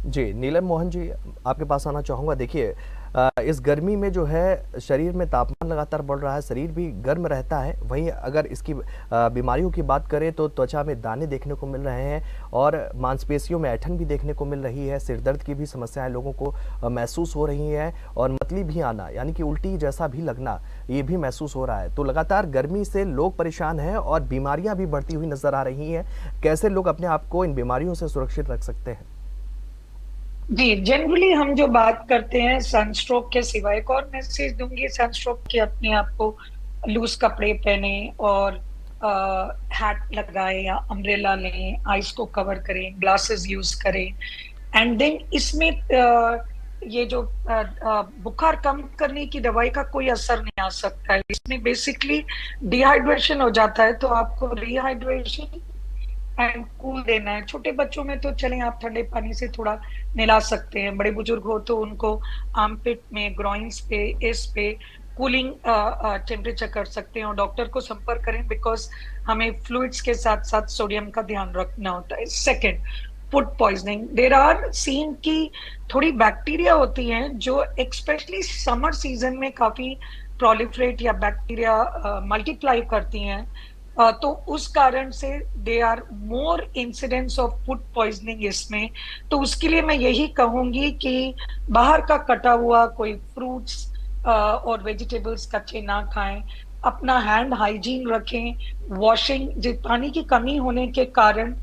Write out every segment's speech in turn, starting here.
जी, नीलम मोहन जी, आपके पास आना चाहूँगा। देखिए, इस गर्मी में जो है शरीर में तापमान लगातार बढ़ रहा है, शरीर भी गर्म रहता है। वहीं अगर इसकी बीमारियों की बात करें तो त्वचा में दाने देखने को मिल रहे हैं और मांसपेशियों में ऐंठन भी देखने को मिल रही है, सिर दर्द की भी समस्याएँ लोगों को महसूस हो रही हैं और मतली भी आना, यानी कि उल्टी जैसा भी लगना, ये भी महसूस हो रहा है। तो लगातार गर्मी से लोग परेशान हैं और बीमारियाँ भी बढ़ती हुई नज़र आ रही हैं। कैसे लोग अपने आप को इन बीमारियों से सुरक्षित रख सकते हैं? जी, जनरली हम जो बात करते हैं सनस्ट्रोक के सिवा, एक और मैसेज दूंगी सनस्ट्रोक के, अपने आप को लूज कपड़े पहने और हैट लगाए या अम्ब्रेला लें, आइस को कवर करें, ग्लासेस यूज करें। एंड देन इसमें ये जो बुखार कम करने की दवाई का कोई असर नहीं आ सकता है। इसमें बेसिकली डिहाइड्रेशन हो जाता है, तो आपको रिहाइड्रेशन एंड कूल देना है। छोटे बच्चों में तो चलें आप ठंडे पानी से थोड़ा नहला सकते हैं, बड़े बुजुर्ग हो तो उनको आर्मपिट में, ग्रॉइंस पे, इस पे कूलिंग टेम्परेचर कर सकते हैं और डॉक्टर को संपर्क करें, बिकॉज हमें फ्लूइड्स के साथ साथ सोडियम का ध्यान रखना होता है। Second, food poisoning. There are seen की थोड़ी बैक्टीरिया होती हैं जो एक्सपेशली समर सीजन में काफी प्रोलिफरेट या बैक्टीरिया मल्टीप्लाई करती हैं। तो उस कारण से they are more incidents of food poisoning इसमें। तो उसके लिए मैं यही कहूंगी कि बाहर का कटा हुआ कोई फ्रूट्स और वेजिटेबल्स कच्चे ना खाएं, अपना हैंड हाइजीन रखें, वॉशिंग। पानी की कमी होने के कारण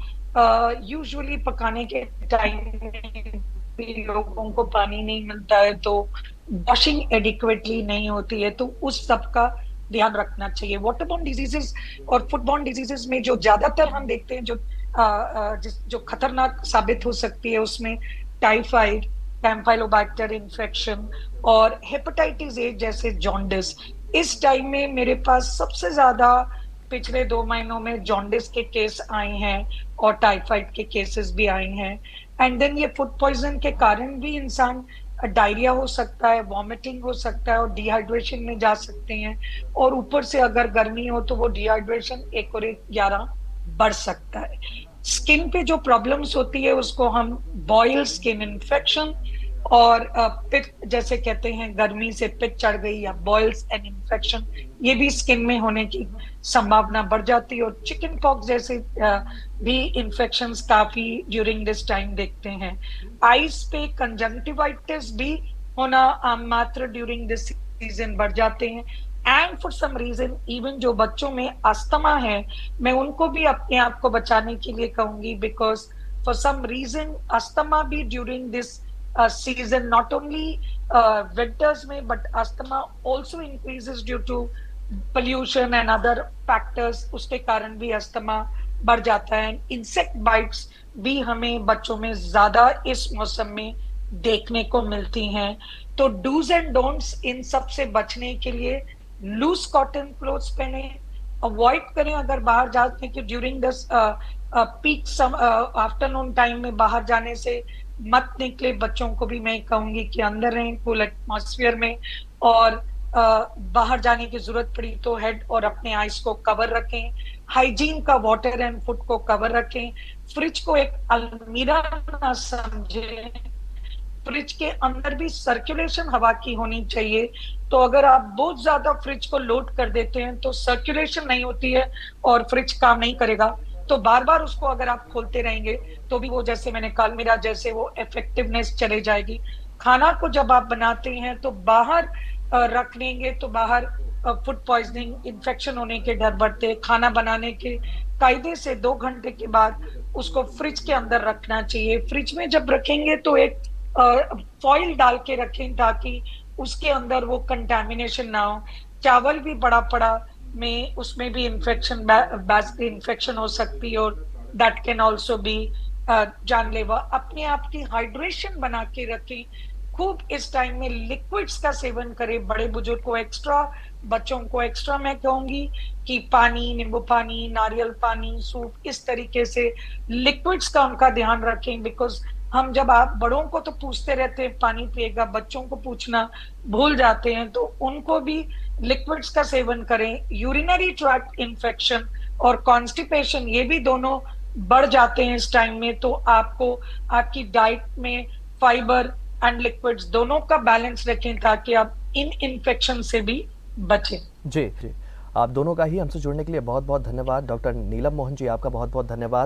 यूजुअली पकाने के टाइम में भी लोगों को पानी नहीं मिलता है, तो वॉशिंग एडिक्वेटली नहीं होती है, तो उस सब का ध्यान रखना चाहिए। वाटरबोर्न डिजीजेस और फूडबोर्न डिजीजेस में जो ज्यादातर हम देखते हैं, जो खतरनाक साबित हो सकती है, उसमें टाइफाइड, कैम्पाइलोबैक्टर इन्फेक्शन और हेपेटाइटिस ए जैसे जॉन्डिस। इस टाइम में मेरे पास सबसे ज्यादा पिछले 2 महीनों में जॉन्डिस के केस आए हैं और टाइफाइड के केसेस भी आए हैं। एंड देन ये फूड पॉइजन के कारण भी इंसान डायरिया हो सकता है, वॉमिटिंग हो सकता है और डिहाइड्रेशन में जा सकते हैं। और ऊपर से अगर गर्मी हो तो वो डिहाइड्रेशन 1 और 1 11 बढ़ सकता है। स्किन पे जो प्रॉब्लम्स होती है उसको हम बॉयल स्किन इन्फेक्शन और पित्त, जैसे कहते हैं गर्मी से पित्त चढ़ गई या बॉयल्स एंड इन्फेक्शन, ये भी स्किन में होने की संभावना बढ़ जाती है। और चिकन पॉक्स जैसे भी इन्फेक्शंस काफी ड्यूरिंग दिस टाइम देखते हैं। आइस पे कंजंक्टिवाइटिस भी होना आम मात्र ड्यूरिंग दिस सीजन बढ़ जाते हैं। And for some reason even जो बच्चों में अस्थमा है, मैं उनको भी अपने आप को बचाने के लिए कहूंगी, because for some reason asthma भी during this season, not only winters में, but asthma also increases due to pollution and other factors। उसके कारण भी अस्थमा बढ़ जाता है। इंसेक्ट बाइट्स भी हमें बच्चों में ज्यादा इस मौसम में देखने को मिलती हैं। तो डूज एंड डोंट्स इन सब से बचने के लिए, लूज कॉटन क्लोथ्स पहने, अवॉइड करें अगर बाहर जाते हैं कि during this peak afternoon time में बाहर जाने से मत निकले। बच्चों को भी मैं कहूंगी कि अंदर रहें कूल एटमॉस्फेयर में, और बाहर जाने की जरूरत पड़ी तो हेड और अपने आईज को कवर रखें, हाइजीन का वाटर एंड फूड को कवर रखें। फ्रिज को एक अलमीरा ना समझें, फ्रिज के अंदर भी सर्कुलेशन हवा की होनी चाहिए। तो अगर आप बहुत ज्यादा फ्रिज को लोड कर देते हैं तो सर्कुलेशन नहीं होती है और फ्रिज काम नहीं करेगा। तो बार बार उसको अगर आप खोलते रहेंगे तो भी वो, जैसे मैंने कहा, मेरा जैसे वो इफेक्टिवनेस चले जाएगी। खाना को जब आप बनाते हैं तो बाहर रख लेंगे तो बाहर फूड पॉइजनिंग, इन्फेक्शन होने के डर बढ़ते हैं। खाना बनाने के कायदे से 2 घंटे के बाद उसको फ्रिज के अंदर रखना चाहिए। फ्रिज में जब रखेंगे तो एक फॉइल डाल के रखें ताकि उसके अंदर वो कंटामिनेशन ना हो। चावल भी बड़ा पड़ा में उसमें भी इन्फेक्शन, बैक्टीरिया इन्फेक्शन हो सकती है और दैट कैन ऑल्सो बी जानलेवा। अपने आप की हाइड्रेशन बना के रखें। खूब इस टाइम में लिक्विड्स का सेवन करें, बड़े बुजुर्ग को एक्स्ट्रा, बच्चों को एक्स्ट्रा। मैं कहूंगी कि पानी, नींबू पानी, नारियल पानी, सूप, इस तरीके से लिक्विड्स का उनका ध्यान रखें। बिकॉज हम जब आप बड़ों को तो पूछते रहते हैं पानी पिएगा, बच्चों को पूछना भूल जाते हैं, तो उनको भी लिक्विड्स का सेवन करें। यूरिनरी ट्रैक्ट इन्फेक्शन और कॉन्स्टिपेशन, ये भी दोनों बढ़ जाते हैं इस टाइम में, तो आपको आपकी डाइट में फाइबर एंड लिक्विड्स दोनों का बैलेंस रखें ताकि आप इन इन्फेक्शन से भी बचें। जी, जी। आप दोनों का ही हमसे जुड़ने के लिए बहुत-बहुत धन्यवाद। डॉक्टर नीलम मोहन जी, आपका बहुत-बहुत धन्यवाद।